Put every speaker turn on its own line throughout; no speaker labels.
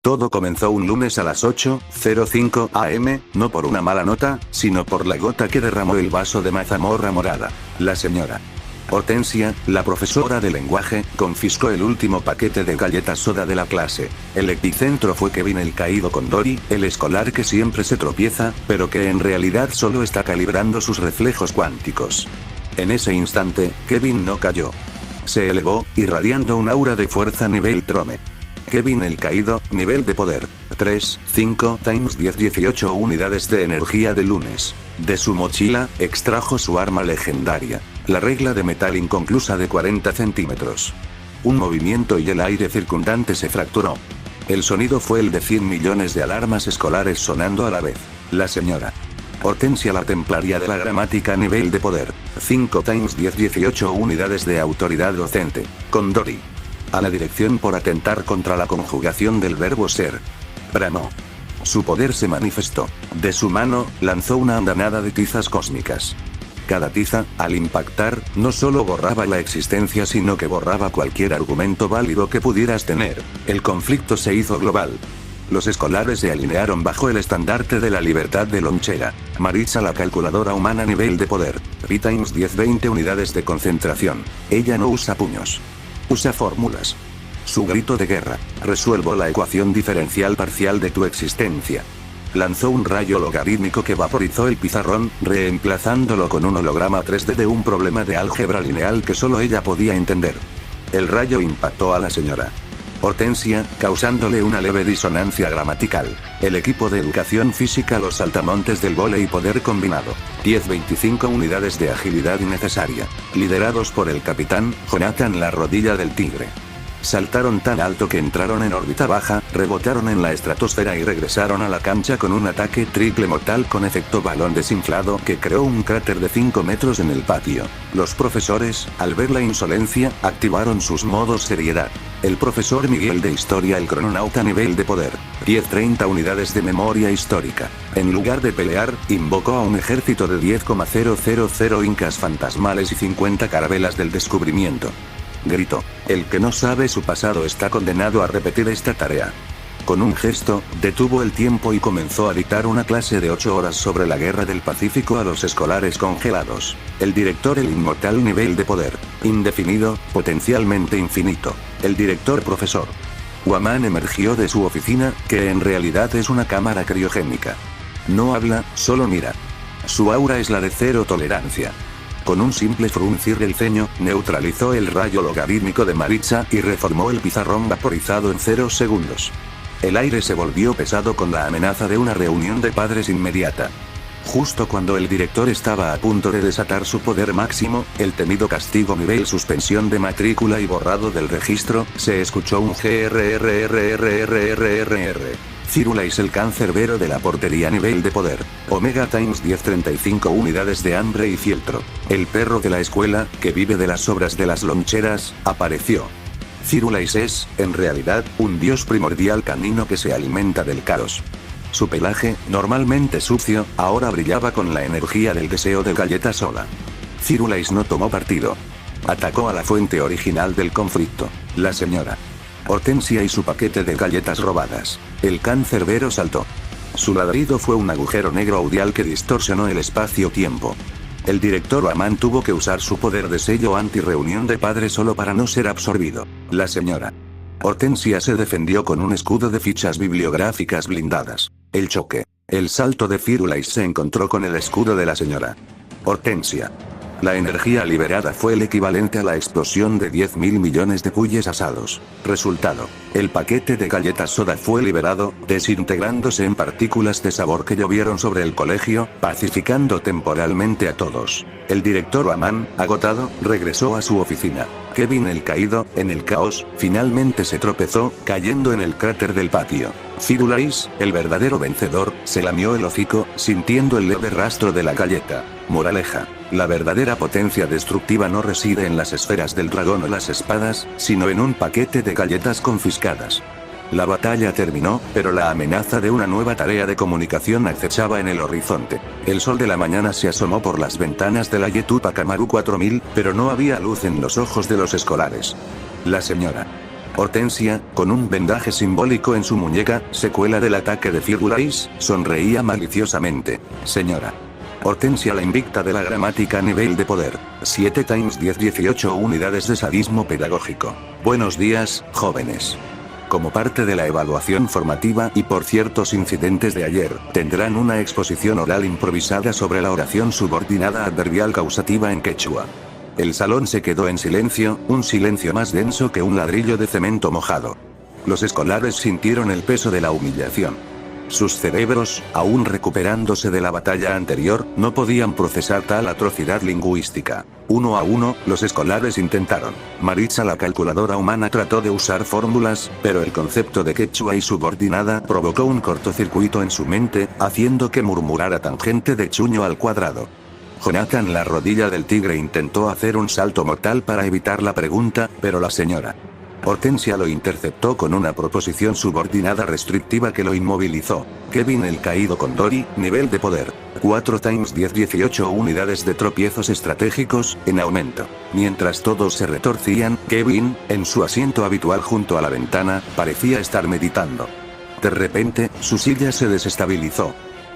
Todo comenzó un lunes a las 8:05 am, no por una mala nota, sino por la gota que derramó el vaso de mazamorra morada. La señora Hortensia, la profesora de lenguaje, confiscó el último paquete de galletas soda de la clase. El epicentro fue Kevin el caído con Dory, el escolar que siempre se tropieza, pero que en realidad solo está calibrando sus reflejos cuánticos. En ese instante, Kevin no cayó. Se elevó, irradiando un aura de fuerza nivel Trome. Kevin el caído, nivel de poder, 3, 5 x 10 18 unidades de energía de lunes. De su mochila, extrajo su arma legendaria, la regla de metal inconclusa de 40 centímetros. Un movimiento y el aire circundante se fracturó. El sonido fue el de 100 millones de alarmas escolares sonando a la vez. La señora Hortensia, la templaria de la gramática, nivel de poder, 5 x 10 18 unidades de autoridad docente, con Dory a la dirección por atentar contra la conjugación del verbo ser. Bramó. Su poder se manifestó. De su mano, lanzó una andanada de tizas cósmicas. Cada tiza, al impactar, no solo borraba la existencia sino que borraba cualquier argumento válido que pudieras tener. El conflicto se hizo global. Los escolares se alinearon bajo el estandarte de la libertad de lonchera. Maritza, la calculadora humana, nivel de poder, pi x 10 20 unidades de concentración. Ella no usa puños. Usa fórmulas. Su grito de guerra: resuelvo la ecuación diferencial parcial de tu existencia. Lanzó un rayo logarítmico que vaporizó el pizarrón, reemplazándolo con un holograma 3D de un problema de álgebra lineal que solo ella podía entender. El rayo impactó a la señora Hortensia, causándole una leve disonancia gramatical. El equipo de educación física, los saltamontes del vóley poder combinado, 10-25 unidades de agilidad innecesaria, liderados por el capitán Jonathan, la rodilla del tigre. Saltaron tan alto que entraron en órbita baja, rebotaron en la estratosfera y regresaron a la cancha con un ataque triple mortal con efecto balón desinflado que creó un cráter de 5 metros en el patio. Los profesores, al ver la insolencia, activaron sus modos seriedad. El profesor Miguel de Historia, el crononauta, nivel de poder, 10-30 unidades de memoria histórica. En lugar de pelear, invocó a un ejército de 10,000 incas fantasmales y 50 carabelas del descubrimiento. Gritó: el que no sabe su pasado está condenado a repetir esta tarea. Con un gesto, detuvo el tiempo y comenzó a dictar una clase de 8 horas sobre la guerra del Pacífico a los escolares congelados. El director, el inmortal, nivel de poder, indefinido, potencialmente infinito. El director profesor Guamán emergió de su oficina, que en realidad es una cámara criogénica. No habla, solo mira. Su aura es la de cero tolerancia. Con un simple fruncir del ceño, neutralizó el rayo logarítmico de Maritza y reformó el pizarrón vaporizado en 0 segundos. El aire se volvió pesado con la amenaza de una reunión de padres inmediata. Justo cuando el director estaba a punto de desatar su poder máximo, el temido castigo nivel suspensión de matrícula y borrado del registro, se escuchó un grrrrrrrrrrr. Firulais, el cancerbero de la portería, nivel de poder, Omega x 10-35 unidades de hambre y fieltro. El perro de la escuela, que vive de las sobras de las loncheras, apareció. Firulais es, en realidad, un dios primordial canino que se alimenta del caos. Su pelaje, normalmente sucio, ahora brillaba con la energía del deseo de galleta sola. Firulais no tomó partido. Atacó a la fuente original del conflicto, la señora Hortensia y su paquete de galletas robadas. El cancerbero saltó. Su ladrido fue un agujero negro audial que distorsionó el espacio-tiempo. El director Guamán tuvo que usar su poder de sello anti-reunión de padres solo para no ser absorbido. La señora Hortensia se defendió con un escudo de fichas bibliográficas blindadas. El choque. El salto de Firulais se encontró con el escudo de la señora Hortensia. La energía liberada fue el equivalente a la explosión de 10.000 millones de puyes asados. Resultado: el paquete de galletas soda fue liberado, desintegrándose en partículas de sabor que llovieron sobre el colegio, pacificando temporalmente a todos. El director Guamán, agotado, regresó a su oficina. Kevin el caído, en el caos, finalmente se tropezó, cayendo en el cráter del patio. Firulais, el verdadero vencedor, se lamió el hocico, sintiendo el leve rastro de la galleta. Moraleja: la verdadera potencia destructiva no reside en las esferas del dragón o las espadas, sino en un paquete de galletas confiscadas. La batalla terminó, pero la amenaza de una nueva tarea de comunicación acechaba en el horizonte. El sol de la mañana se asomó por las ventanas de la Yetupa Kamaru 4000, pero no había luz en los ojos de los escolares. La señora Hortensia, con un vendaje simbólico en su muñeca, secuela del ataque de Firulais, sonreía maliciosamente. Señora. Hortensia, la invicta de la gramática, nivel de poder. 7 x 10 18 unidades de sadismo pedagógico. Buenos días, jóvenes. Como parte de la evaluación formativa y por ciertos incidentes de ayer, tendrán una exposición oral improvisada sobre la oración subordinada adverbial causativa en quechua. El salón se quedó en silencio, un silencio más denso que un ladrillo de cemento mojado. Los escolares sintieron el peso de la humillación. Sus cerebros, aún recuperándose de la batalla anterior, no podían procesar tal atrocidad lingüística. Uno a uno, los escolares intentaron. Maritza, la calculadora humana, trató de usar fórmulas, pero el concepto de quechua y subordinada provocó un cortocircuito en su mente, haciendo que murmurara tangente de chuño al cuadrado. Jonathan, la rodilla del tigre, intentó hacer un salto mortal para evitar la pregunta, pero la señora Hortensia lo interceptó con una proposición subordinada restrictiva que lo inmovilizó. Kevin, el caído con Dory, nivel de poder. 4 x 10 18 unidades de tropiezos estratégicos, en aumento. Mientras todos se retorcían, Kevin, en su asiento habitual junto a la ventana, parecía estar meditando. De repente, su silla se desestabilizó.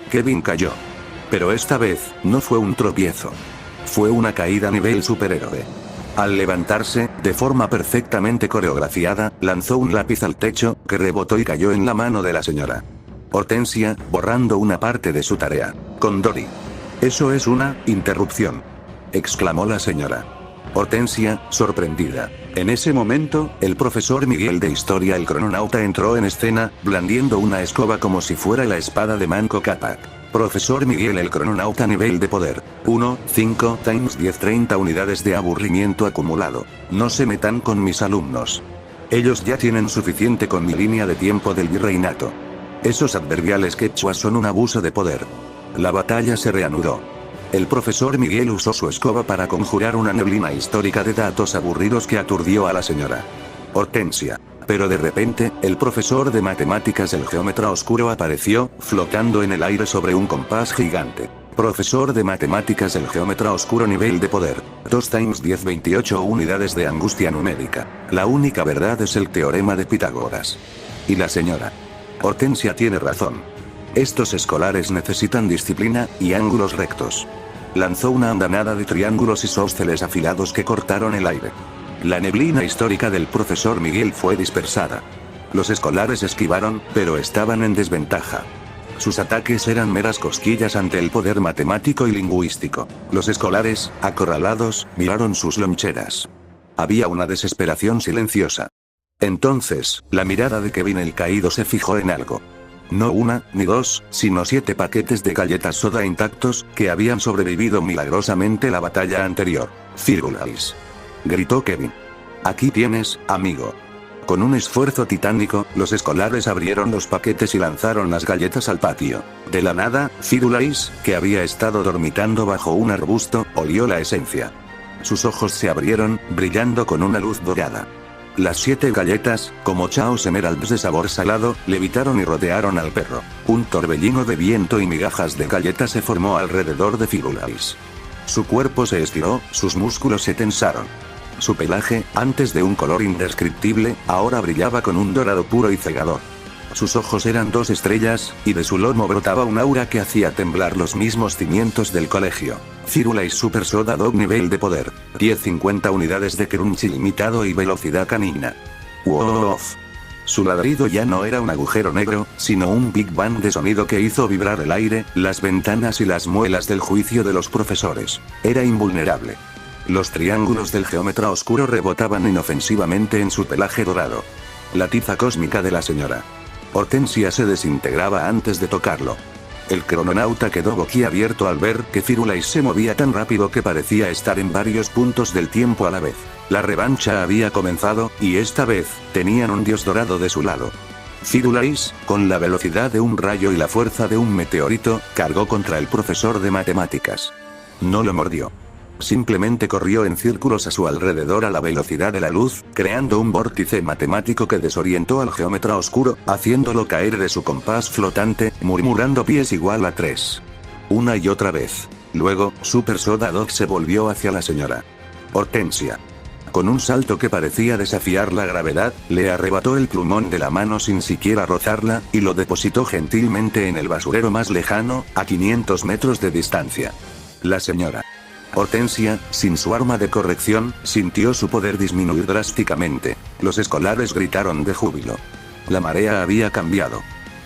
Kevin cayó. Pero esta vez, no fue un tropiezo. Fue una caída nivel superhéroe. Al levantarse, de forma perfectamente coreografiada, lanzó un lápiz al techo, que rebotó y cayó en la mano de la señora Hortensia, borrando una parte de su tarea. Con Dory. Eso es una interrupción, exclamó la señora Hortensia, sorprendida. En ese momento, el profesor Miguel de Historia, el crononauta, entró en escena, blandiendo una escoba como si fuera la espada de Manco Cápac. Profesor Miguel, el crononauta, nivel de poder. 1, 5 x 10 30 unidades de aburrimiento acumulado. No se metan con mis alumnos. Ellos ya tienen suficiente con mi línea de tiempo del virreinato. Esos adverbiales quechua son un abuso de poder. La batalla se reanudó. El profesor Miguel usó su escoba para conjurar una neblina histórica de datos aburridos que aturdió a la señora Hortensia. Pero de repente, el profesor de matemáticas, el geómetra oscuro, apareció, flotando en el aire sobre un compás gigante. Profesor de matemáticas, el geómetra oscuro, nivel de poder. 2 x 10 28 unidades de angustia numérica. La única verdad es el teorema de Pitágoras. Y la señora Hortensia tiene razón. Estos escolares necesitan disciplina y ángulos rectos. Lanzó una andanada de triángulos isósceles afilados que cortaron el aire. La neblina histórica del profesor Miguel fue dispersada. Los escolares esquivaron, pero estaban en desventaja. Sus ataques eran meras cosquillas ante el poder matemático y lingüístico. Los escolares, acorralados, miraron sus loncheras. Había una desesperación silenciosa. Entonces, la mirada de Kevin, el caído, se fijó en algo. No una, ni dos, sino 7 paquetes de galletas soda intactos, que habían sobrevivido milagrosamente la batalla anterior. Firulais, gritó Kevin. Aquí tienes, amigo. Con un esfuerzo titánico, los escolares abrieron los paquetes y lanzaron las galletas al patio. De la nada, Firulais, que había estado dormitando bajo un arbusto, olió la esencia. Sus ojos se abrieron, brillando con una luz dorada. Las 7 galletas, como chaos emeralds de sabor salado, levitaron y rodearon al perro. Un torbellino de viento y migajas de galletas se formó alrededor de Firulais. Su cuerpo se estiró, sus músculos se tensaron. Su pelaje, antes de un color indescriptible, ahora brillaba con un dorado puro y cegador. Sus ojos eran 2 estrellas, y de su lomo brotaba un aura que hacía temblar los mismos cimientos del colegio. Firulais Super Soda Dog, nivel de poder. 10-50 unidades de crunch ilimitado y velocidad canina. ¡Wow! Su ladrido ya no era un agujero negro, sino un Big Bang de sonido que hizo vibrar el aire, las ventanas y las muelas del juicio de los profesores. Era invulnerable. Los triángulos del geómetra oscuro rebotaban inofensivamente en su pelaje dorado. La tiza cósmica de la señora Hortensia se desintegraba antes de tocarlo. El crononauta quedó boquiabierto al ver que Firulais se movía tan rápido que parecía estar en varios puntos del tiempo a la vez. La revancha había comenzado, y esta vez, tenían un dios dorado de su lado. Firulais, con la velocidad de un rayo y la fuerza de un meteorito, cargó contra el profesor de matemáticas. No lo mordió. Simplemente corrió en círculos a su alrededor a la velocidad de la luz, creando un vórtice matemático que desorientó al geómetra oscuro, haciéndolo caer de su compás flotante, murmurando pies igual a 3. Una y otra vez. Luego, Super Soda Dog se volvió hacia la señora Hortensia Con un salto que parecía desafiar la gravedad, le arrebató el plumón de la mano sin siquiera rozarla, y lo depositó gentilmente en el basurero más lejano, a 500 metros de distancia. La señora Hortensia, sin su arma de corrección, sintió su poder disminuir drásticamente. Los escolares gritaron de júbilo. La marea había cambiado.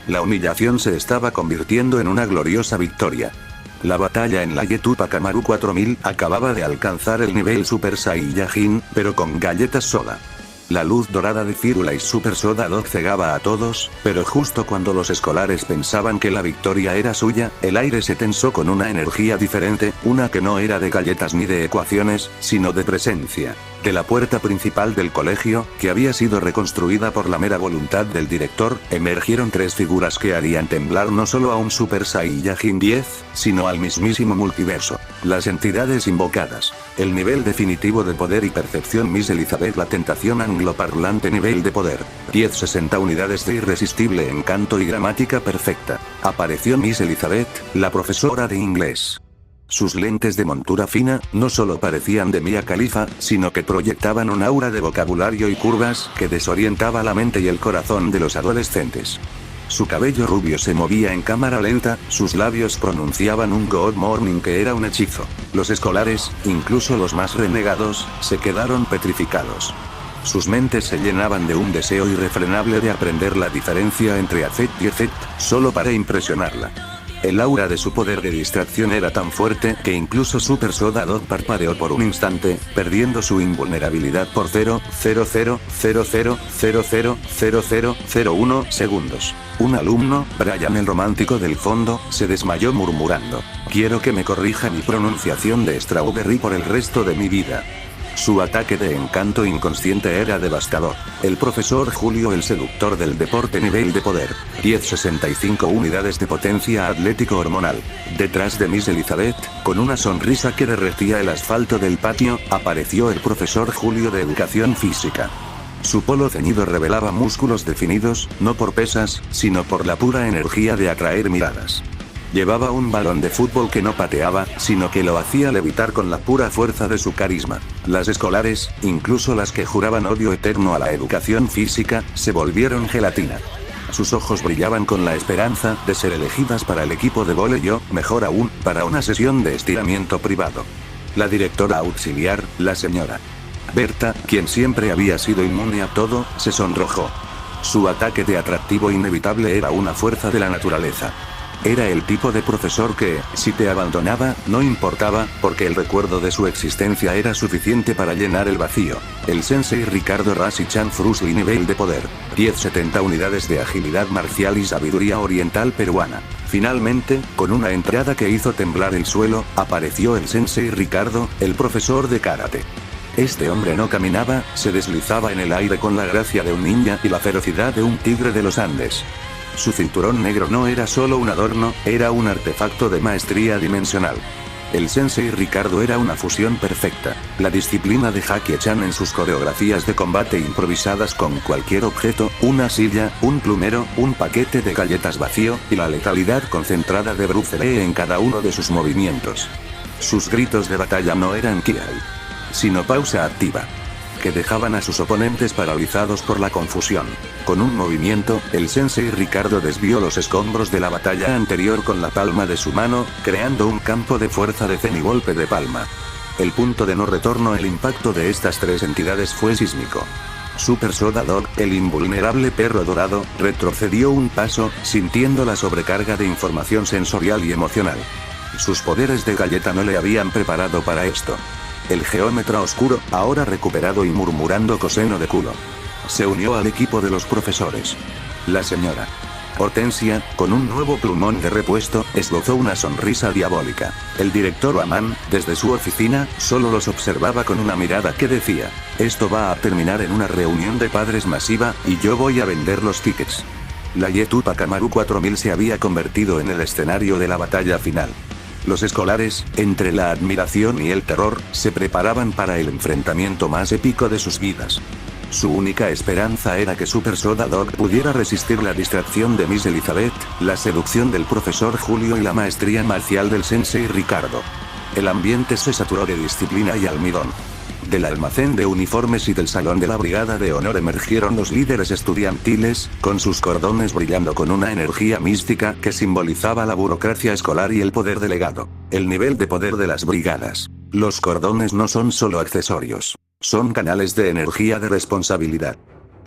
La humillación se estaba convirtiendo en una gloriosa victoria. La batalla en la Yetupa Kamaru 4000 acababa de alcanzar el nivel Super Saiyajin, pero con galletas soda. La luz dorada de Firulais Super Soda Dog cegaba a todos, pero justo cuando los escolares pensaban que la victoria era suya, el aire se tensó con una energía diferente, una que no era de galletas ni de ecuaciones, sino de presencia. De la puerta principal del colegio, que había sido reconstruida por la mera voluntad del director, emergieron tres figuras que harían temblar no solo a un Super Saiyajin 10, sino al mismísimo multiverso. Las entidades invocadas. El nivel definitivo de poder y percepción Miss Elizabeth, la tentación angloparlante nivel de poder. 1060 unidades de irresistible encanto y gramática perfecta. Apareció Miss Elizabeth, la profesora de inglés. Sus lentes de montura fina, no solo parecían de Mia Khalifa, sino que proyectaban un aura de vocabulario y curvas que desorientaba la mente y el corazón de los adolescentes. Su cabello rubio se movía en cámara lenta, sus labios pronunciaban un Good Morning que era un hechizo. Los escolares, incluso los más renegados, se quedaron petrificados. Sus mentes se llenaban de un deseo irrefrenable de aprender la diferencia entre affect y effect, solo para impresionarla. El aura de su poder de distracción era tan fuerte que incluso Super Soda Dog parpadeó por un instante, perdiendo su invulnerabilidad por 0,0000000001 segundos. Un alumno, Brian el romántico del fondo, se desmayó murmurando: "Quiero que me corrija mi pronunciación de Strawberry por el resto de mi vida". Su ataque de encanto inconsciente era devastador. El profesor Julio, el seductor del deporte nivel de poder. 1065 unidades de potencia atlético hormonal. Detrás de Miss Elizabeth, con una sonrisa que derretía el asfalto del patio, apareció el profesor Julio de educación física. Su polo ceñido revelaba músculos definidos, no por pesas, sino por la pura energía de atraer miradas. Llevaba un balón de fútbol que no pateaba, sino que lo hacía levitar con la pura fuerza de su carisma. Las escolares, incluso las que juraban odio eterno a la educación física, se volvieron gelatina. Sus ojos brillaban con la esperanza de ser elegidas para el equipo de vóley o, mejor aún, para una sesión de estiramiento privado. La directora auxiliar, la señora Berta, quien siempre había sido inmune a todo, se sonrojó. Su ataque de atractivo inevitable era una fuerza de la naturaleza. Era el tipo de profesor que, si te abandonaba, no importaba, porque el recuerdo de su existencia era suficiente para llenar el vacío. El sensei Ricardo Rashi-chan Frusli nivel de poder. 1070 unidades de agilidad marcial y sabiduría oriental peruana. Finalmente, con una entrada que hizo temblar el suelo, apareció el sensei Ricardo, el profesor de karate. Este hombre no caminaba, se deslizaba en el aire con la gracia de un ninja y la ferocidad de un tigre de los Andes. Su cinturón negro no era solo un adorno, era un artefacto de maestría dimensional. El sensei Ricardo era una fusión perfecta. La disciplina de Jackie Chan en sus coreografías de combate improvisadas con cualquier objeto, una silla, un plumero, un paquete de galletas vacío, y la letalidad concentrada de Bruce Lee en cada uno de sus movimientos. Sus gritos de batalla no eran kiai, sino pausa activa, que dejaban a sus oponentes paralizados por la confusión. Con un movimiento, el sensei Ricardo desvió los escombros de la batalla anterior con la palma de su mano, creando un campo de fuerza de semigolpe de palma. El punto de no retorno, el impacto de estas tres entidades fue sísmico. Super Soda Dog, el invulnerable perro dorado, retrocedió un paso, sintiendo la sobrecarga de información sensorial y emocional. Sus poderes de galleta no le habían preparado para esto. El geómetra oscuro, ahora recuperado y murmurando coseno de culo, se unió al equipo de los profesores. La señora Hortensia, con un nuevo plumón de repuesto, esbozó una sonrisa diabólica. El director Aman, desde su oficina, solo los observaba con una mirada que decía: esto va a terminar en una reunión de padres masiva, y yo voy a vender los tickets. La Yetupa Kamaru 4000 se había convertido en el escenario de la batalla final. Los escolares, entre la admiración y el terror, se preparaban para el enfrentamiento más épico de sus vidas. Su única esperanza era que Super Soda Dog pudiera resistir la distracción de Miss Elizabeth, la seducción del profesor Julio y la maestría marcial del sensei Ricardo. El ambiente se saturó de disciplina y almidón. Del almacén de uniformes y del salón de la brigada de honor emergieron los líderes estudiantiles, con sus cordones brillando con una energía mística que simbolizaba la burocracia escolar y el poder delegado. El nivel de poder de las brigadas. Los cordones no son solo accesorios. Son canales de energía de responsabilidad.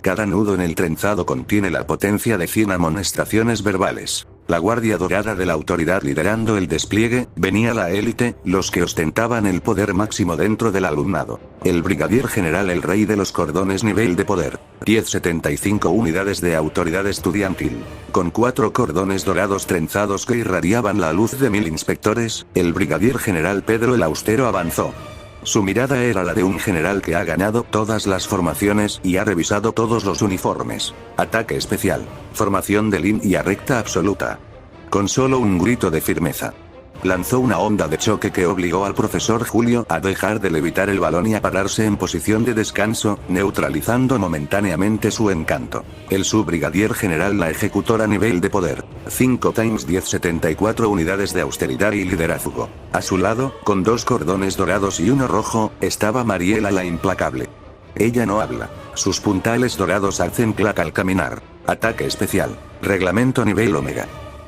Cada nudo en el trenzado contiene la potencia de 100 amonestaciones verbales. La guardia dorada de la autoridad liderando el despliegue, venía la élite, los que ostentaban el poder máximo dentro del alumnado. El brigadier general el rey de los cordones nivel de poder. 1075 unidades de autoridad estudiantil. Con 4 cordones dorados trenzados que irradiaban la luz de 1000 inspectores, el brigadier general Pedro el Austero avanzó. Su mirada era la de un general que ha ganado todas las formaciones y ha revisado todos los uniformes. Ataque especial. Formación de línea recta absoluta. Con solo un grito de firmeza. Lanzó una onda de choque que obligó al profesor Julio a dejar de levitar el balón y a pararse en posición de descanso, neutralizando momentáneamente su encanto. El subbrigadier general la ejecutó a nivel de poder. 5 x 1074 unidades de austeridad y liderazgo. A su lado, con 2 cordones dorados y uno rojo, estaba Mariela la implacable. Ella no habla. Sus puntales dorados hacen clac al caminar. Ataque especial. Reglamento nivel Omega.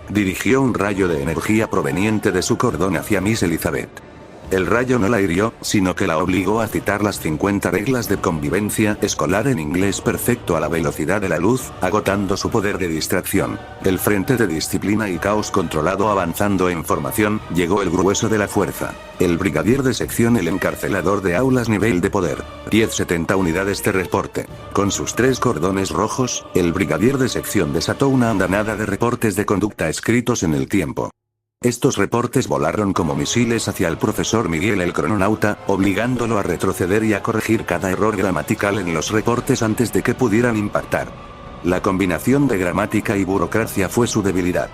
Dirigió un rayo de energía proveniente de su cordón hacia Miss Elizabeth. El rayo no la hirió, sino que la obligó a citar las 50 reglas de convivencia escolar en inglés perfecto a la velocidad de la luz, agotando su poder de distracción. El frente de disciplina y caos controlado avanzando en formación, llegó el grueso de la fuerza. El brigadier de sección el encarcelador de aulas nivel de poder. 1070 unidades de reporte. Con sus 3 cordones rojos, el brigadier de sección desató una andanada de reportes de conducta escritos en el tiempo. Estos reportes volaron como misiles hacia el profesor Miguel el crononauta, obligándolo a retroceder y a corregir cada error gramatical en los reportes antes de que pudieran impactar. La combinación de gramática y burocracia fue su debilidad.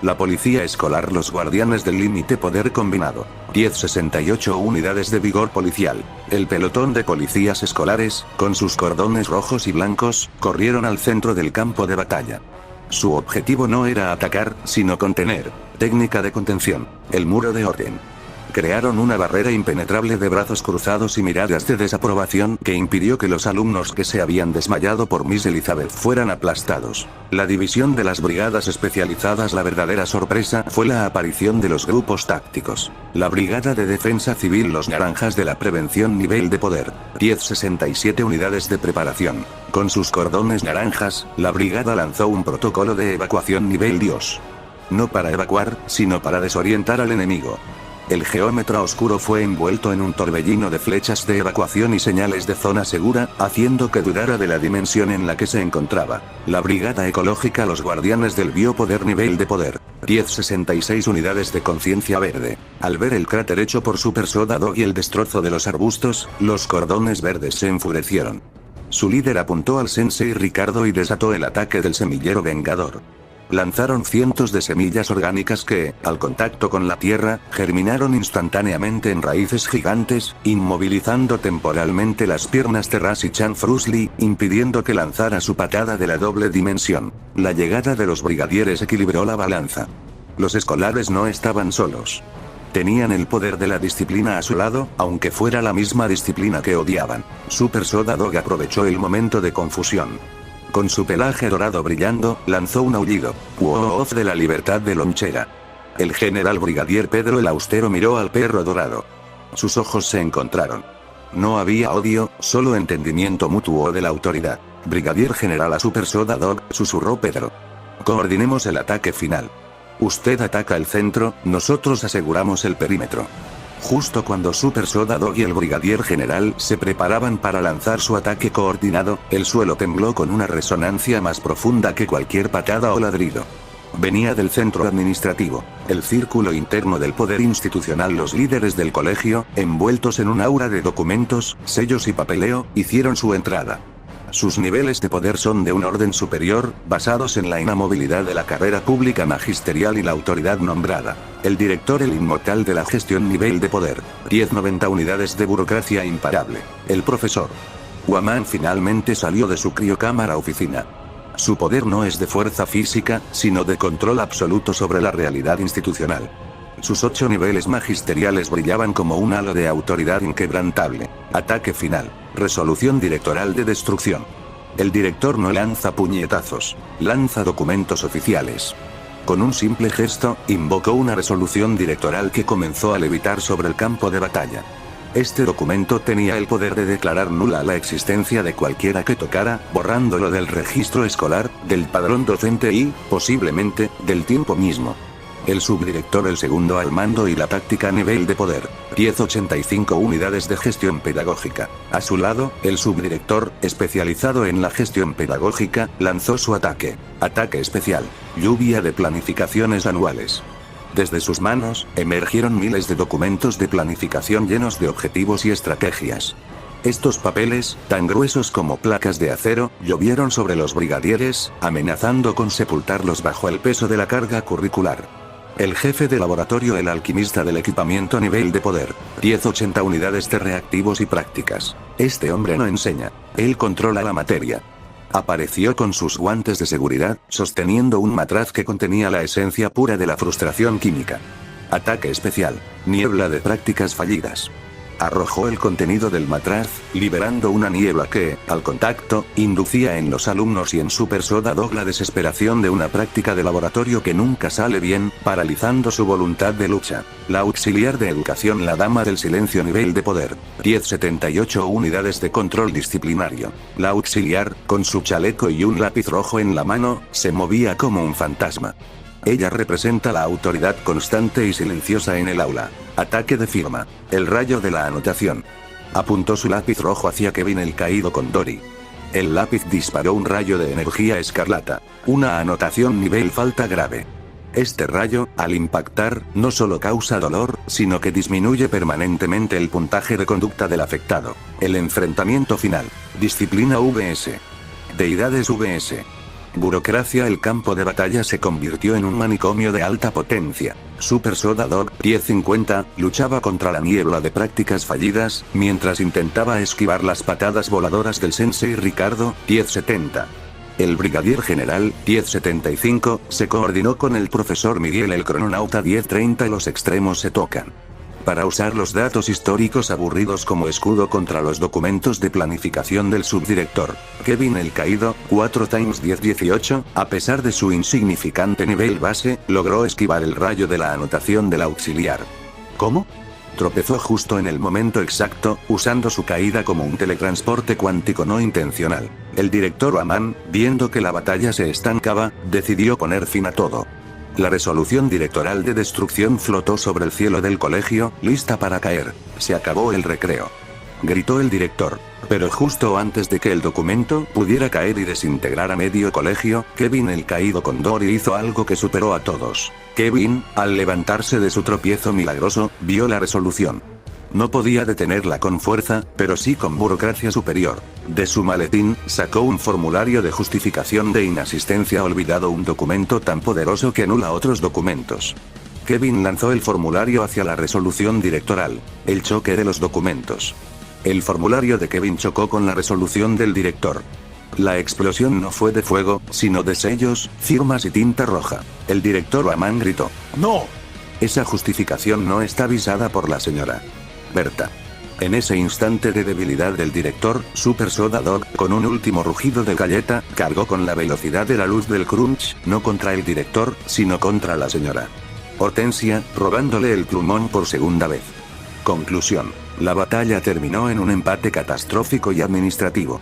La policía escolar, los guardianes del límite poder combinado. 1068 unidades de vigor policial. El pelotón de policías escolares, con sus cordones rojos y blancos, corrieron al centro del campo de batalla. Su objetivo no era atacar, sino contener. Técnica de contención. El muro de orden. Crearon una barrera impenetrable de brazos cruzados y miradas de desaprobación que impidió que los alumnos que se habían desmayado por Miss Elizabeth fueran aplastados. La división de las brigadas especializadas. La verdadera sorpresa fue la aparición de los grupos tácticos. La brigada de defensa civil, los naranjas de la prevención nivel de poder. 1067 unidades de preparación. Con sus cordones naranjas, la brigada lanzó un protocolo de evacuación nivel Dios. No para evacuar, sino para desorientar al enemigo. El geómetra oscuro fue envuelto en un torbellino de flechas de evacuación y señales de zona segura, haciendo que dudara de la dimensión en la que se encontraba. La brigada ecológica, los guardianes del biopoder nivel de poder. 1066 unidades de conciencia verde. Al ver el cráter hecho por Super Soda Dog y el destrozo de los arbustos, los cordones verdes se enfurecieron. Su líder apuntó al sensei Ricardo y desató el ataque del semillero vengador. Lanzaron cientos de semillas orgánicas que, al contacto con la tierra, germinaron instantáneamente en raíces gigantes, inmovilizando temporalmente las piernas de Ras y Chan Frusli, impidiendo que lanzara su patada de la doble dimensión. La llegada de los brigadieres equilibró la balanza. Los escolares no estaban solos. Tenían el poder de la disciplina a su lado, aunque fuera la misma disciplina que odiaban. Super Soda Dog aprovechó el momento de confusión. Con su pelaje dorado brillando, lanzó un aullido. ¡Wow! De la libertad de lonchera. El general brigadier Pedro el Austero miró al perro dorado. Sus ojos se encontraron. No había odio, solo entendimiento mutuo de la autoridad. Brigadier general a Super Soda Dog, susurró Pedro. Coordinemos el ataque final. Usted ataca el centro, nosotros aseguramos el perímetro. Justo cuando Super Soda Dog y el brigadier general se preparaban para lanzar su ataque coordinado, el suelo tembló con una resonancia más profunda que cualquier patada o ladrido. Venía del centro administrativo, el círculo interno del poder institucional. Los líderes del colegio, envueltos en un aura de documentos, sellos y papeleo, hicieron su entrada. Sus niveles de poder son de un orden superior, basados en la inamovilidad de la carrera pública magisterial y la autoridad nombrada. El director, el inmortal de la gestión nivel de poder. 1090 unidades de burocracia imparable. El profesor Guamán finalmente salió de su criocámara oficina. Su poder no es de fuerza física, sino de control absoluto sobre la realidad institucional. Sus 8 niveles magisteriales brillaban como un halo de autoridad inquebrantable. Ataque final. Resolución directoral de destrucción. El director no lanza puñetazos, lanza documentos oficiales. Con un simple gesto, invocó una resolución directoral que comenzó a levitar sobre el campo de batalla. Este documento tenía el poder de declarar nula la existencia de cualquiera que tocara, borrándolo del registro escolar, del padrón docente y, posiblemente, del tiempo mismo. El subdirector el segundo al mando y la táctica nivel de poder. 1085 unidades de gestión pedagógica. A su lado, el subdirector, especializado en la gestión pedagógica, lanzó su ataque. Ataque especial. Lluvia de planificaciones anuales. Desde sus manos, emergieron miles de documentos de planificación llenos de objetivos y estrategias. Estos papeles, tan gruesos como placas de acero, llovieron sobre los brigadieres, amenazando con sepultarlos bajo el peso de la carga curricular. El jefe de laboratorio, el alquimista del equipamiento nivel de poder. 1080 unidades de reactivos y prácticas. Este hombre no enseña. Él controla la materia. Apareció con sus guantes de seguridad, sosteniendo un matraz que contenía la esencia pura de la frustración química. Ataque especial. Niebla de prácticas fallidas. Arrojó el contenido del matraz, liberando una niebla que, al contacto, inducía en los alumnos y en Super Soda Dog la desesperación de una práctica de laboratorio que nunca sale bien, paralizando su voluntad de lucha. La auxiliar de educación, la dama del silencio nivel de poder. 1078 unidades de control disciplinario. La auxiliar, con su chaleco y un lápiz rojo en la mano, se movía como un fantasma. Ella representa la autoridad constante y silenciosa en el aula. Ataque de firma. El rayo de la anotación. Apuntó su lápiz rojo hacia Kevin el caído con Dory. El lápiz disparó un rayo de energía escarlata. Una anotación nivel falta grave. Este rayo, al impactar, no solo causa dolor, sino que disminuye permanentemente el puntaje de conducta del afectado. El enfrentamiento final. Disciplina VS. Deidades VS. Burocracia. El campo de batalla se convirtió en un manicomio de alta potencia. Super Soda Dog 1050 luchaba contra la niebla de prácticas fallidas, mientras intentaba esquivar las patadas voladoras del Sensei Ricardo 1070. El brigadier general 1075 se coordinó con el profesor Miguel el crononauta 1030 y los extremos se tocan. Para usar los datos históricos aburridos como escudo contra los documentos de planificación del subdirector. Kevin el caído, 4x1018, a pesar de su insignificante nivel base, logró esquivar el rayo de la anotación del auxiliar. ¿Cómo? Tropezó justo en el momento exacto, usando su caída como un teletransporte cuántico no intencional. El director Aman, viendo que la batalla se estancaba, decidió poner fin a todo. La resolución directoral de destrucción flotó sobre el cielo del colegio, lista para caer. Se acabó el recreo. Gritó el director. Pero justo antes de que el documento pudiera caer y desintegrar a medio colegio, Kevin el caído con Dory hizo algo que superó a todos. Kevin, al levantarse de su tropiezo milagroso, vio la resolución. No podía detenerla con fuerza, pero sí con burocracia superior. De su maletín, sacó un formulario de justificación de inasistencia olvidado, un documento tan poderoso que anula otros documentos. Kevin lanzó el formulario hacia la resolución directoral. El choque de los documentos. El formulario de Kevin chocó con la resolución del director. La explosión no fue de fuego, sino de sellos, firmas y tinta roja. El director Aman gritó: ¡No! Esa justificación no está avisada por la señora Berta. En ese instante de debilidad del director, Super Soda Dog, con un último rugido de galleta, cargó con la velocidad de la luz del crunch, no contra el director, sino contra la señora Hortensia, robándole el plumón por segunda vez. Conclusión. La batalla terminó en un empate catastrófico y administrativo.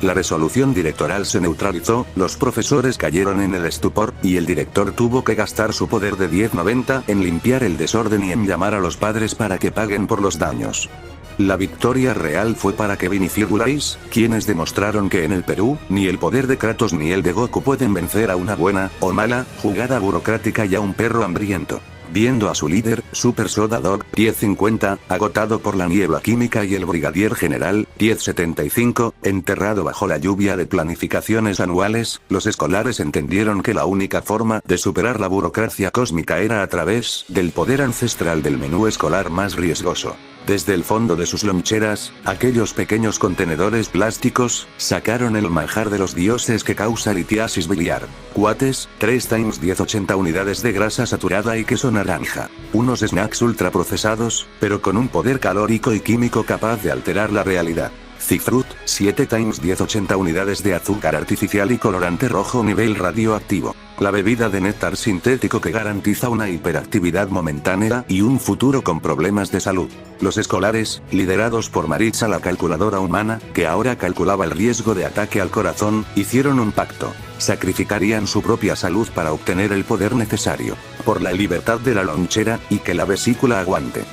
La resolución directoral se neutralizó, los profesores cayeron en el estupor, y el director tuvo que gastar su poder de 1090 en limpiar el desorden y en llamar a los padres para que paguen por los daños. La victoria real fue para Kevin y Firulais, quienes demostraron que en el Perú, ni el poder de Kratos ni el de Goku pueden vencer a una buena, o mala, jugada burocrática y a un perro hambriento. Viendo a su líder, Super Soda Dog 1050, agotado por la niebla química y el brigadier general 1075, enterrado bajo la lluvia de planificaciones anuales, los escolares entendieron que la única forma de superar la burocracia cósmica era a través del poder ancestral del menú escolar más riesgoso. Desde el fondo de sus loncheras, aquellos pequeños contenedores plásticos, sacaron el manjar de los dioses que causa litiasis biliar. Cuates, 3 x 1080 unidades de grasa saturada y queso naranja. Unos snacks ultraprocesados, pero con un poder calórico y químico capaz de alterar la realidad. Cifrut, 7 x 1080 unidades de azúcar artificial y colorante rojo nivel radioactivo. La bebida de néctar sintético que garantiza una hiperactividad momentánea y un futuro con problemas de salud. Los escolares, liderados por Maritza la calculadora humana, que ahora calculaba el riesgo de ataque al corazón, hicieron un pacto. Sacrificarían su propia salud para obtener el poder necesario. Por la libertad de la lonchera, y que la vesícula aguante.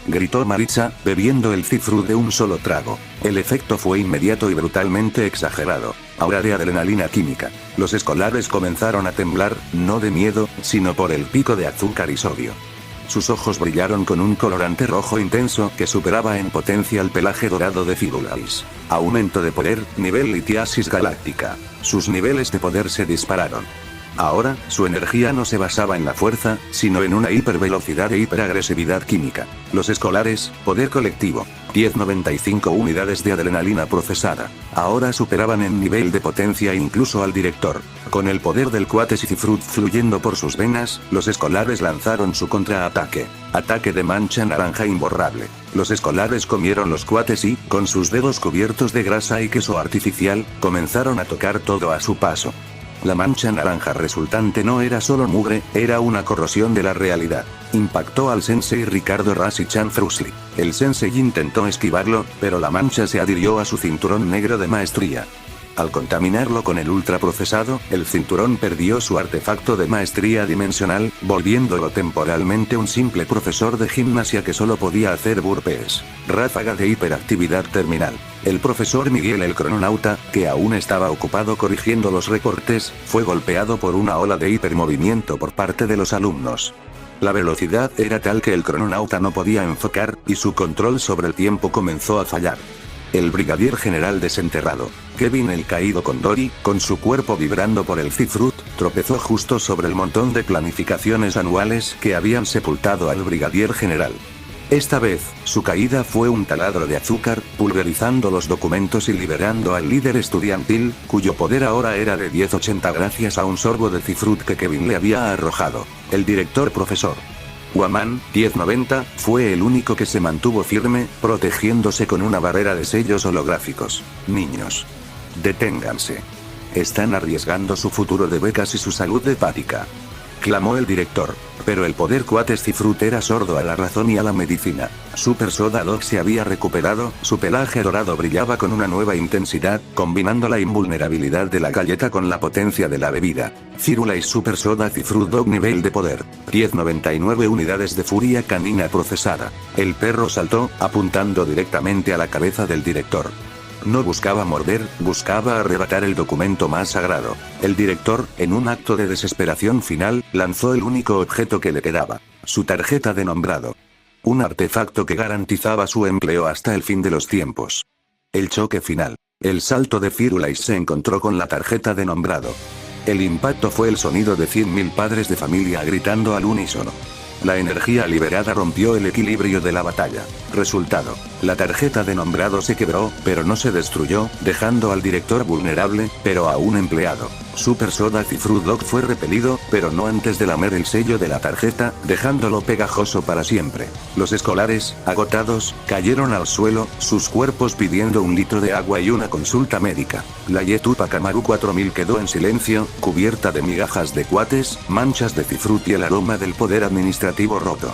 Gritó Maritza, bebiendo el cifrut de un solo trago. El efecto fue inmediato y brutalmente exagerado. Aura de adrenalina química. Los escolares comenzaron a temblar, no de miedo, sino por el pico de azúcar y sodio. Sus ojos brillaron con un colorante rojo intenso que superaba en potencia el pelaje dorado de Firulais. Aumento de poder, nivel litiasis galáctica. Sus niveles de poder se dispararon. Ahora, su energía no se basaba en la fuerza, sino en una hipervelocidad e hiperagresividad química. Los escolares, poder colectivo. 1095 unidades de adrenalina procesada. Ahora superaban en nivel de potencia incluso al director. Con el poder del Cuates y Cifrut fluyendo por sus venas, los escolares lanzaron su contraataque. Ataque de mancha naranja imborrable. Los escolares comieron los Cuates y, con sus dedos cubiertos de grasa y queso artificial, comenzaron a tocar todo a su paso. La mancha naranja resultante no era solo mugre, era una corrosión de la realidad. Impactó al sensei Ricardo Rasichan Frusli. El sensei intentó esquivarlo, pero la mancha se adhirió a su cinturón negro de maestría. Al contaminarlo con el ultraprocesado, el cinturón perdió su artefacto de maestría dimensional, volviéndolo temporalmente un simple profesor de gimnasia que solo podía hacer burpees. Ráfaga de hiperactividad terminal. El profesor Miguel el crononauta, que aún estaba ocupado corrigiendo los reportes, fue golpeado por una ola de hipermovimiento por parte de los alumnos. La velocidad era tal que el crononauta no podía enfocar, y su control sobre el tiempo comenzó a fallar. El brigadier general desenterrado, Kevin el caído Condori, con su cuerpo vibrando por el cifrut, tropezó justo sobre el montón de planificaciones anuales que habían sepultado al brigadier general. Esta vez, su caída fue un taladro de azúcar, pulverizando los documentos y liberando al líder estudiantil, cuyo poder ahora era de 1080 gracias a un sorbo de cifrut que Kevin le había arrojado. El director profesor Guaman, 1090, fue el único que se mantuvo firme, protegiéndose con una barrera de sellos holográficos. Niños, deténganse. Están arriesgando su futuro de becas y su salud hepática. Clamó el director. Pero el poder Cuates Cifrut era sordo a la razón y a la medicina. Super Soda Dog se había recuperado, su pelaje dorado brillaba con una nueva intensidad, combinando la invulnerabilidad de la galleta con la potencia de la bebida. Firulais Super Soda Cifrut Dog nivel de poder. 1099 unidades de furia canina procesada. El perro saltó, apuntando directamente a la cabeza del director. No buscaba morder, buscaba arrebatar el documento más sagrado. El director, en un acto de desesperación final, lanzó el único objeto que le quedaba. Su tarjeta de nombrado. Un artefacto que garantizaba su empleo hasta el fin de los tiempos. El choque final. El salto de Firulais se encontró con la tarjeta de nombrado. El impacto fue el sonido de 100.000 padres de familia gritando al unísono. La energía liberada rompió el equilibrio de la batalla. Resultado: la tarjeta de nombrado se quebró, pero no se destruyó, dejando al director vulnerable, pero aún empleado. Super Soda Cifrut Dog fue repelido, pero no antes de lamer el sello de la tarjeta, dejándolo pegajoso para siempre. Los escolares, agotados, cayeron al suelo, sus cuerpos pidiendo un litro de agua y una consulta médica. La Yetupa Kamaru 4000 quedó en silencio, cubierta de migajas de cuates, manchas de cifrut y el aroma del poder administrativo roto.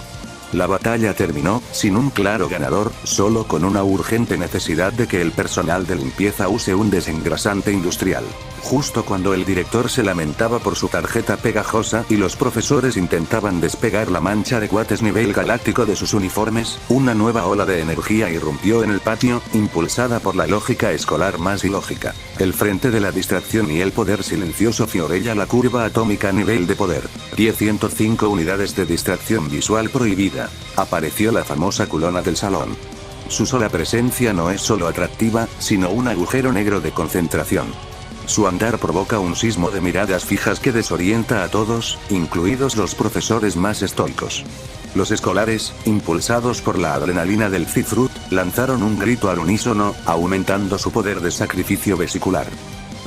La batalla terminó, sin un claro ganador, solo con una urgente necesidad de que el personal de limpieza use un desengrasante industrial. Justo cuando el director se lamentaba por su tarjeta pegajosa y los profesores intentaban despegar la mancha de cuates nivel galáctico de sus uniformes, una nueva ola de energía irrumpió en el patio, impulsada por la lógica escolar más ilógica. El frente de la distracción y el poder silencioso fiorella la curva atómica nivel de poder. 10-105 unidades de distracción visual prohibida. Apareció la famosa culona del salón. Su sola presencia no es solo atractiva, sino un agujero negro de concentración. Su andar provoca un sismo de miradas fijas que desorienta a todos, incluidos los profesores más estoicos. Los escolares, impulsados por la adrenalina del Cifrut, lanzaron un grito al unísono, aumentando su poder de sacrificio vesicular.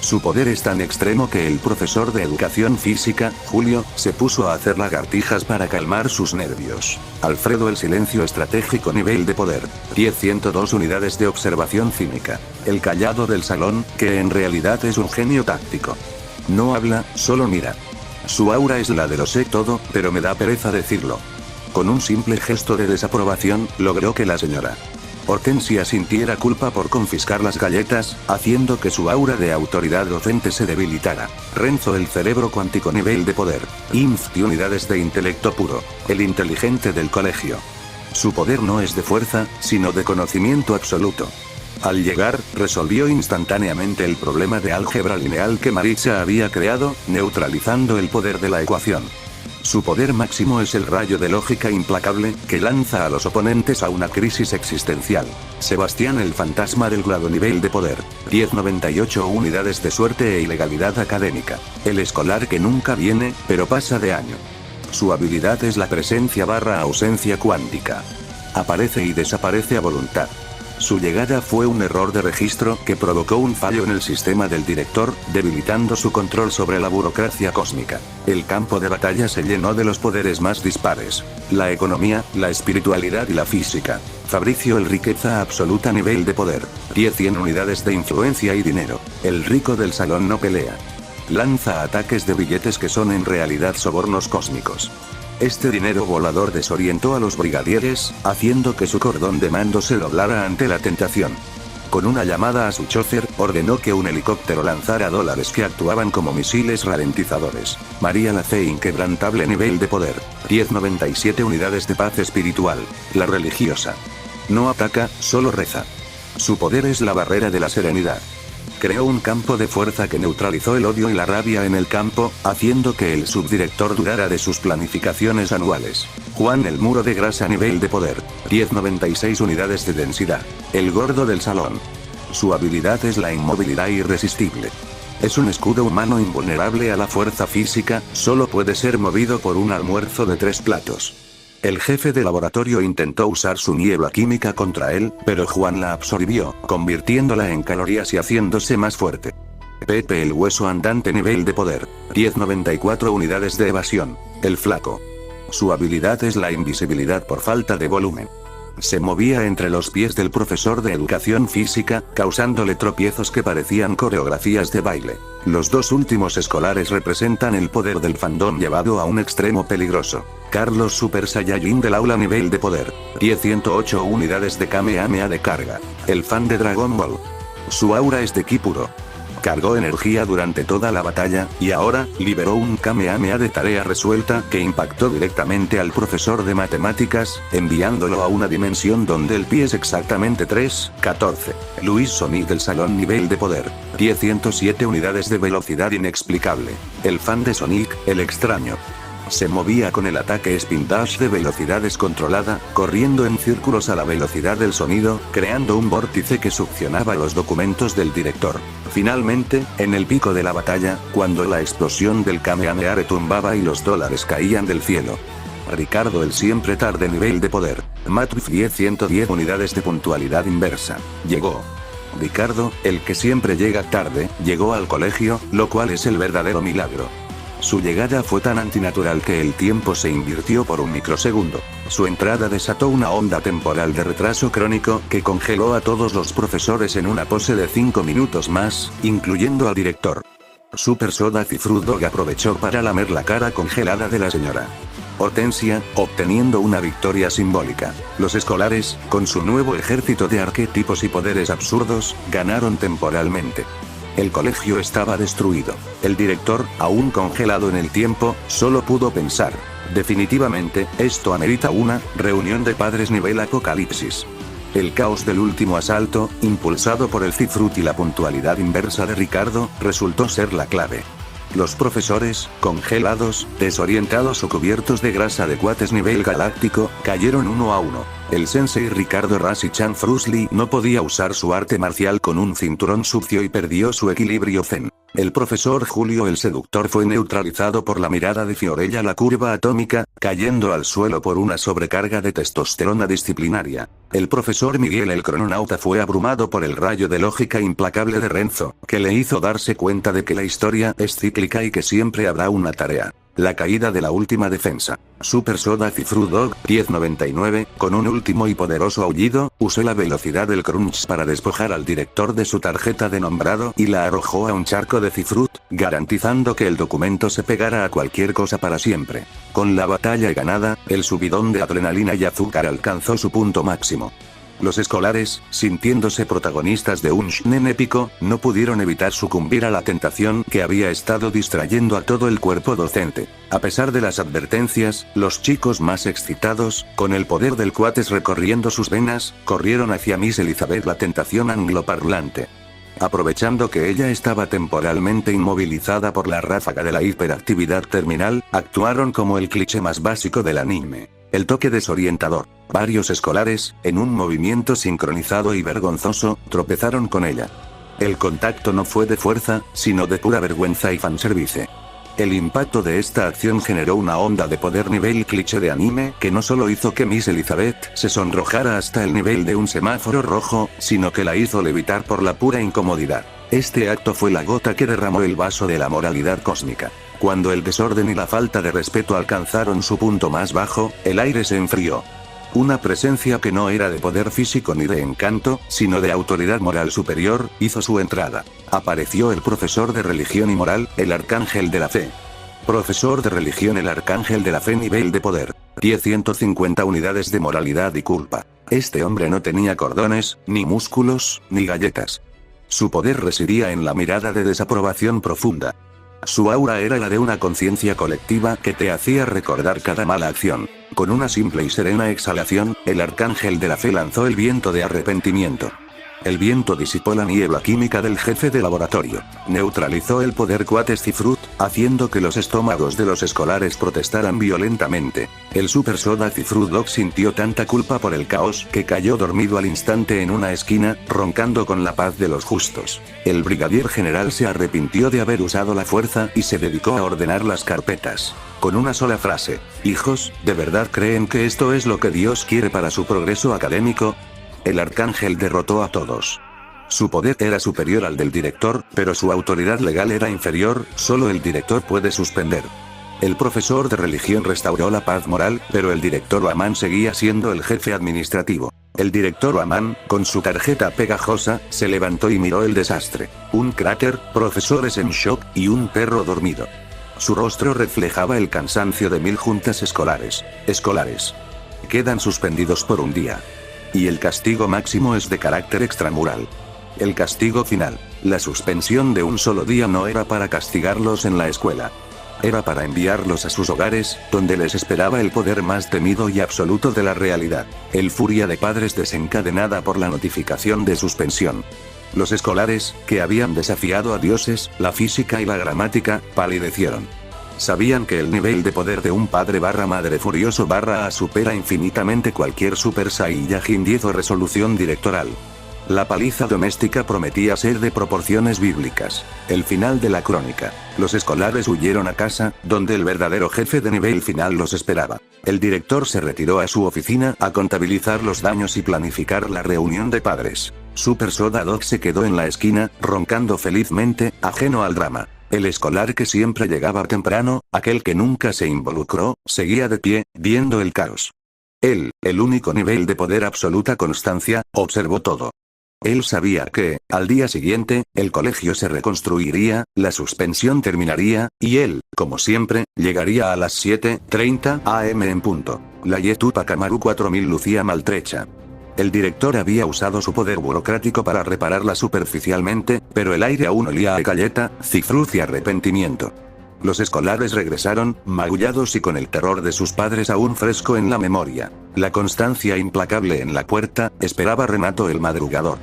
Su poder es tan extremo que el profesor de educación física, Julio, se puso a hacer lagartijas para calmar sus nervios. Alfredo, el silencio estratégico nivel de poder. 10-102 unidades de observación cínica. El callado del salón, que en realidad es un genio táctico. No habla, solo mira. Su aura es la de lo sé todo, pero me da pereza decirlo. Con un simple gesto de desaprobación, logró que la señora Hortensia sintiera culpa por confiscar las galletas, haciendo que su aura de autoridad docente se debilitara. Renzo, el cerebro cuántico nivel de poder. 10 unidades de intelecto puro. El inteligente del colegio. Su poder no es de fuerza, sino de conocimiento absoluto. Al llegar, resolvió instantáneamente el problema de álgebra lineal que Maritza había creado, neutralizando el poder de la ecuación. Su poder máximo es el rayo de lógica implacable, que lanza a los oponentes a una crisis existencial. Sebastián, el fantasma del grado nivel de poder. 1098 unidades de suerte e ilegalidad académica. El escolar que nunca viene, pero pasa de año. Su habilidad es la presencia/ausencia cuántica. Aparece y desaparece a voluntad. Su llegada fue un error de registro que provocó un fallo en el sistema del director, debilitando su control sobre la burocracia cósmica. El campo de batalla se llenó de los poderes más dispares. La economía, la espiritualidad y la física. Fabricio, el riqueza absoluta nivel de poder. 10-100 unidades de influencia y dinero. El rico del salón no pelea. Lanza ataques de billetes que son en realidad sobornos cósmicos. Este dinero volador desorientó a los brigadieres, haciendo que su cordón de mando se doblara ante la tentación. Con una llamada a su chofer, ordenó que un helicóptero lanzara dólares que actuaban como misiles ralentizadores. María, la fe inquebrantable nivel de poder. 1097 unidades de paz espiritual. La religiosa. No ataca, solo reza. Su poder es la barrera de la serenidad. Creó un campo de fuerza que neutralizó el odio y la rabia en el campo, haciendo que el subdirector dudara de sus planificaciones anuales. Juan, el muro de grasa nivel de poder. 1096 unidades de densidad. El gordo del salón. Su habilidad es la inmovilidad irresistible. Es un escudo humano invulnerable a la fuerza física, solo puede ser movido por un almuerzo de 3 platos. El jefe de laboratorio intentó usar su niebla química contra él, pero Juan la absorbió, convirtiéndola en calorías y haciéndose más fuerte. Pepe, el hueso andante nivel de poder. 1094 unidades de evasión. El flaco. Su habilidad es la invisibilidad por falta de volumen. Se movía entre los pies del profesor de educación física, causándole tropiezos que parecían coreografías de baile. Los dos últimos escolares representan el poder del fandom llevado a un extremo peligroso. Carlos, Super Saiyajin del aula nivel de poder. 10-108 unidades de Kamehameha de carga. El fan de Dragon Ball. Su aura es de ki puro. Cargó energía durante toda la batalla, y ahora, liberó un Kamehameha de tarea resuelta que impactó directamente al profesor de matemáticas, enviándolo a una dimensión donde el pi es exactamente 3,14. Luis Sonic del salón nivel de poder. 10-107 unidades de velocidad inexplicable. El fan de Sonic, el extraño. Se movía con el ataque Spin Dash de velocidad descontrolada, corriendo en círculos a la velocidad del sonido, creando un vórtice que succionaba los documentos del director. Finalmente, en el pico de la batalla, cuando la explosión del Kamehameha retumbaba y los dólares caían del cielo. Ricardo, el siempre tarde nivel de poder. Matrix 10-110 unidades de puntualidad inversa. Llegó. Ricardo, el que siempre llega tarde, llegó al colegio, lo cual es el verdadero milagro. Su llegada fue tan antinatural que el tiempo se invirtió por un microsegundo. Su entrada desató una onda temporal de retraso crónico que congeló a todos los profesores en una pose de 5 minutos más, incluyendo al director. Super Soda Cifrut Dog aprovechó para lamer la cara congelada de la señora Hortensia, obteniendo una victoria simbólica. Los escolares, con su nuevo ejército de arquetipos y poderes absurdos, ganaron temporalmente. El colegio estaba destruido. El director, aún congelado en el tiempo, solo pudo pensar: definitivamente, esto amerita una reunión de padres nivel apocalipsis. El caos del último asalto, impulsado por el Cifrut y la puntualidad inversa de Ricardo, resultó ser la clave. Los profesores, congelados, desorientados o cubiertos de grasa de cuates nivel galáctico, cayeron uno a uno. El sensei Ricardo Rashi-chan Frusli no podía usar su arte marcial con un cinturón sucio y perdió su equilibrio zen. El profesor Julio el seductor fue neutralizado por la mirada de Fiorella la curva atómica, cayendo al suelo por una sobrecarga de testosterona disciplinaria. El profesor Miguel el crononauta fue abrumado por el rayo de lógica implacable de Renzo, que le hizo darse cuenta de que la historia es cíclica y que siempre habrá una tarea. La caída de la última defensa. Super Soda Cifru Dog 1099, con un último y poderoso aullido, usó la velocidad del crunch para despojar al director de su tarjeta de nombrado y la arrojó a un charco de cifrut, garantizando que el documento se pegara a cualquier cosa para siempre. Con la batalla ganada, el subidón de adrenalina y azúcar alcanzó su punto máximo. Los escolares, sintiéndose protagonistas de un shonen épico, no pudieron evitar sucumbir a la tentación que había estado distrayendo a todo el cuerpo docente. A pesar de las advertencias, los chicos más excitados, con el poder del cuates recorriendo sus venas, corrieron hacia Miss Elizabeth la tentación angloparlante. Aprovechando que ella estaba temporalmente inmovilizada por la ráfaga de la hiperactividad terminal, actuaron como el cliché más básico del anime. El toque desorientador. Varios escolares, en un movimiento sincronizado y vergonzoso, tropezaron con ella. El contacto no fue de fuerza, sino de pura vergüenza y fanservice. El impacto de esta acción generó una onda de poder nivel cliché de anime que no solo hizo que Miss Elizabeth se sonrojara hasta el nivel de un semáforo rojo, sino que la hizo levitar por la pura incomodidad. Este acto fue la gota que derramó el vaso de la moralidad cósmica. Cuando el desorden y la falta de respeto alcanzaron su punto más bajo, el aire se enfrió. Una presencia que no era de poder físico ni de encanto, sino de autoridad moral superior, hizo su entrada. Apareció el profesor de religión y moral, el arcángel de la fe. Profesor de religión, el arcángel de la fe, nivel de poder. 150 unidades de moralidad y culpa. Este hombre no tenía cordones, ni músculos, ni galletas. Su poder residía en la mirada de desaprobación profunda. Su aura era la de una conciencia colectiva que te hacía recordar cada mala acción. Con una simple y serena exhalación, el arcángel de la fe lanzó el viento de arrepentimiento. El viento disipó la niebla química del jefe de laboratorio. Neutralizó el poder cuates Cifrut, haciendo que los estómagos de los escolares protestaran violentamente. El Super Soda Cifrut Dog sintió tanta culpa por el caos que cayó dormido al instante en una esquina, roncando con la paz de los justos. El brigadier general se arrepintió de haber usado la fuerza y se dedicó a ordenar las carpetas. Con una sola frase: hijos, ¿de verdad creen que esto es lo que Dios quiere para su progreso académico? El arcángel derrotó a todos. Su poder era superior al del director, pero su autoridad legal era inferior, solo el director puede suspender. El profesor de religión restauró la paz moral, pero el director Aman seguía siendo el jefe administrativo. El director Aman, con su tarjeta pegajosa, se levantó y miró el desastre. Un cráter, profesores en shock, y un perro dormido. Su rostro reflejaba el cansancio de 1000 juntas escolares. Quedan suspendidos por un día. Y el castigo máximo es de carácter extramural. El castigo final. La suspensión de un solo día no era para castigarlos en la escuela. Era para enviarlos a sus hogares, donde les esperaba el poder más temido y absoluto de la realidad. El furia de padres desencadenada por la notificación de suspensión. Los escolares, que habían desafiado a dioses, la física y la gramática, palidecieron. Sabían que el nivel de poder de un padre barra madre furioso barra A supera infinitamente cualquier Super Saiyajin 10 o resolución directoral. La paliza doméstica prometía ser de proporciones bíblicas. El final de la crónica. Los escolares huyeron a casa, donde el verdadero jefe de nivel final los esperaba. El director se retiró a su oficina a contabilizar los daños y planificar la reunión de padres. Super Soda Dog se quedó en la esquina, roncando felizmente, ajeno al drama. El escolar que siempre llegaba temprano, aquel que nunca se involucró, seguía de pie, viendo el caos. Él, el único nivel de poder absoluta constancia, observó todo. Él sabía que, al día siguiente, el colegio se reconstruiría, la suspensión terminaría, y él, como siempre, llegaría a las 7:30 am en punto. La Yetupa Kamaru 4000 lucía maltrecha. El director había usado su poder burocrático para repararla superficialmente, pero el aire aún olía a galleta, cifruz y arrepentimiento. Los escolares regresaron, magullados y con el terror de sus padres aún fresco en la memoria. La constancia implacable en la puerta, esperaba Renato el madrugador.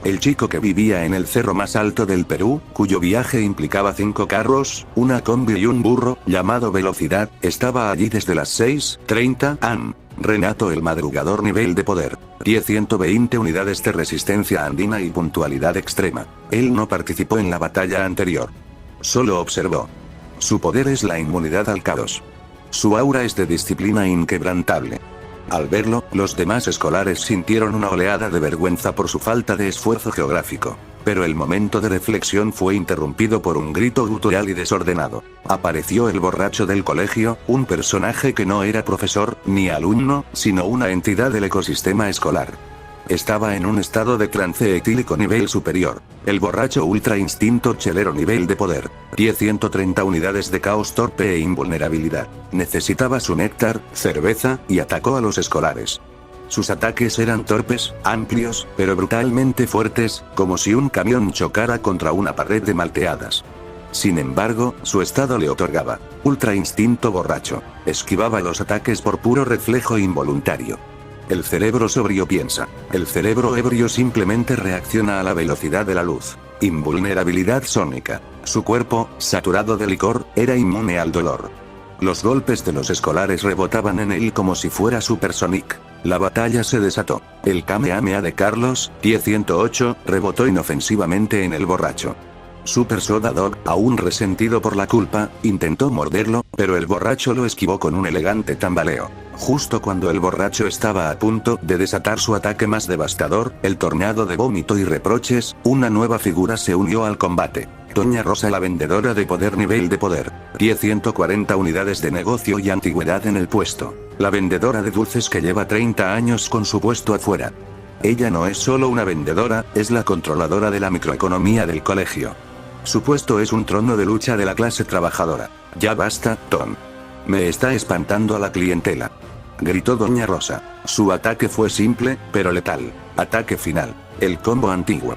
El chico que vivía en el cerro más alto del Perú, cuyo viaje implicaba 5 carros, una combi y un burro, llamado Velocidad, estaba allí desde las 6:30 am. Renato el madrugador nivel de poder. 120 unidades de resistencia andina y puntualidad extrema. Él no participó en la batalla anterior. Solo observó. Su poder es la inmunidad al caos. Su aura es de disciplina inquebrantable. Al verlo, los demás escolares sintieron una oleada de vergüenza por su falta de esfuerzo geográfico. Pero el momento de reflexión fue interrumpido por un grito gutural y desordenado. Apareció el borracho del colegio, un personaje que no era profesor, ni alumno, sino una entidad del ecosistema escolar. Estaba en un estado de trance etílico nivel superior. El borracho ultra instinto chelero nivel de poder. 130 unidades de caos torpe e invulnerabilidad. Necesitaba su néctar, cerveza, y atacó a los escolares. Sus ataques eran torpes, amplios, pero brutalmente fuertes, como si un camión chocara contra una pared de malteadas. Sin embargo, su estado le otorgaba ultra instinto borracho. Esquivaba los ataques por puro reflejo involuntario. El cerebro sobrio piensa. El cerebro ebrio simplemente reacciona a la velocidad de la luz. Invulnerabilidad sónica. Su cuerpo, saturado de licor, era inmune al dolor. Los golpes de los escolares rebotaban en él como si fuera Super Sonic. La batalla se desató. El Kamehameha de Carlos, 108, rebotó inofensivamente en el borracho. Super Soda Dog, aún resentido por la culpa, intentó morderlo, pero el borracho lo esquivó con un elegante tambaleo. Justo cuando el borracho estaba a punto de desatar su ataque más devastador, el tornado de vómito y reproches, una nueva figura se unió al combate. Doña Rosa, la vendedora de poder nivel de poder. 140 unidades de negocio y antigüedad en el puesto. La vendedora de dulces que lleva 30 años con su puesto afuera. Ella no es solo una vendedora, es la controladora de la microeconomía del colegio. Su puesto es un trono de lucha de la clase trabajadora. Ya basta, Tom. Me está espantando a la clientela. Gritó Doña Rosa. Su ataque fue simple, pero letal. Ataque final. El combo antiguo.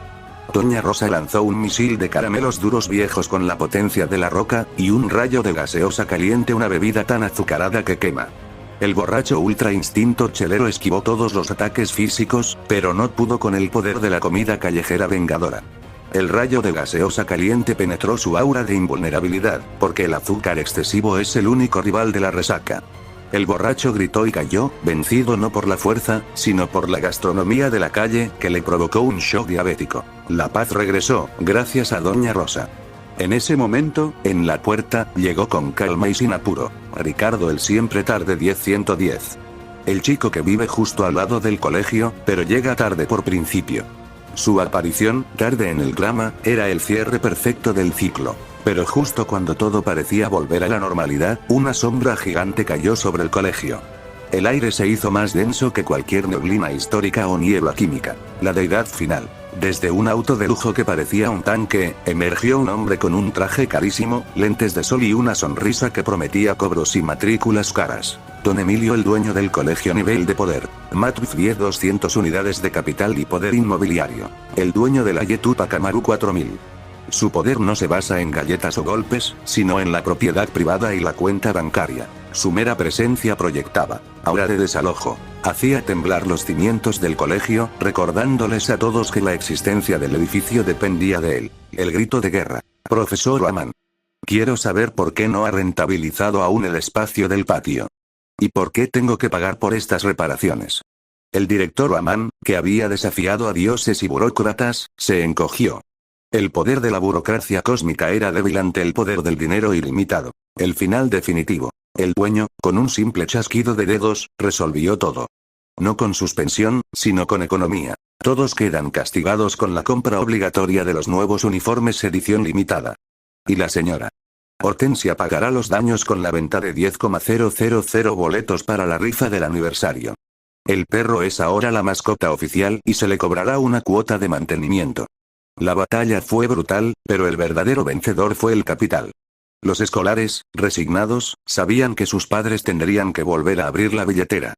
Doña Rosa lanzó un misil de caramelos duros viejos con la potencia de la roca, y un rayo de gaseosa caliente, una bebida tan azucarada que quema. El borracho ultra instinto chelero esquivó todos los ataques físicos, pero no pudo con el poder de la comida callejera vengadora. El rayo de gaseosa caliente penetró su aura de invulnerabilidad, porque el azúcar excesivo es el único rival de la resaca. El borracho gritó y cayó, vencido no por la fuerza, sino por la gastronomía de la calle, que le provocó un shock diabético. La paz regresó, gracias a Doña Rosa. En ese momento, en la puerta, llegó con calma y sin apuro. Ricardo, el siempre tarde 10-110. El chico que vive justo al lado del colegio, pero llega tarde por principio. Su aparición, tarde en el drama, era el cierre perfecto del ciclo. Pero justo cuando todo parecía volver a la normalidad, una sombra gigante cayó sobre el colegio. El aire se hizo más denso que cualquier neblina histórica o niebla química. La deidad final. Desde un auto de lujo que parecía un tanque, emergió un hombre con un traje carísimo, lentes de sol y una sonrisa que prometía cobros y matrículas caras. Don Emilio, el dueño del colegio nivel de poder. Matwif 200 unidades de capital y poder inmobiliario. El dueño de la Yetupa Amaru 4000. Su poder no se basa en galletas o golpes, sino en la propiedad privada y la cuenta bancaria. Su mera presencia proyectaba aura de desalojo. Hacía temblar los cimientos del colegio, recordándoles a todos que la existencia del edificio dependía de él. El grito de guerra. Profesor Aman. Quiero saber por qué no ha rentabilizado aún el espacio del patio. ¿Y por qué tengo que pagar por estas reparaciones? El director Aman, que había desafiado a dioses y burócratas, se encogió. El poder de la burocracia cósmica era débil ante el poder del dinero ilimitado. El final definitivo. El dueño, con un simple chasquido de dedos, resolvió todo. No con suspensión, sino con economía. Todos quedan castigados con la compra obligatoria de los nuevos uniformes edición limitada. Y la señora Hortensia pagará los daños con la venta de 10,000 boletos para la rifa del aniversario. El perro es ahora la mascota oficial y se le cobrará una cuota de mantenimiento. La batalla fue brutal, pero el verdadero vencedor fue el capital. Los escolares, resignados, sabían que sus padres tendrían que volver a abrir la billetera.